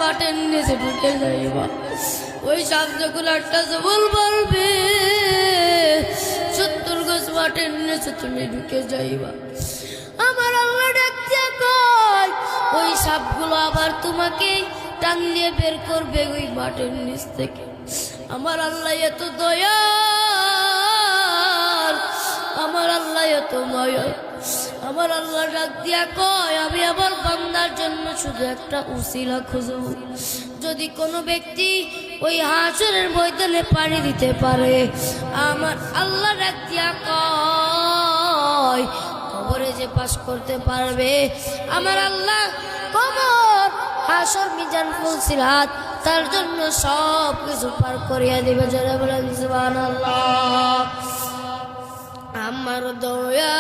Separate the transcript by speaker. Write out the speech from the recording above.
Speaker 1: মাঠের নিচে ঢুকে যাইবা, ওই সাপ যখন একটা জবল বলবে 70 গজ মাঠের নিচে তুমি ঢুকে যাইবা। আমার আল্লাহ ডাকতে কয় ওই সাপগুলো আবার তোমাকে টাঙিয়ে বের করবে ওই মাঠের নিচ থেকে। আমার আল্লাহ এত দয়াল, আমার আল্লাহ এত মায়া। আমার আল্লাহ ডাক দিয়া কয় আমি আমার বান্দার জন্য শুধু একটা উসিলা খুঁজব। যদি কোনো ব্যক্তি ওই হাসরের ময়দানে পানি দিতে পারে, আমার আল্লাহ ডাক দিয়া কয় কবরে যে পাস করতে পারবে, আমার আল্লাহ কবর হাসর মিজান ফুলসিরাত তার জন্য সব কিছু পার করিয়া দিবে। যারা বলেন সুবহানাল্লাহ। আমার দয়া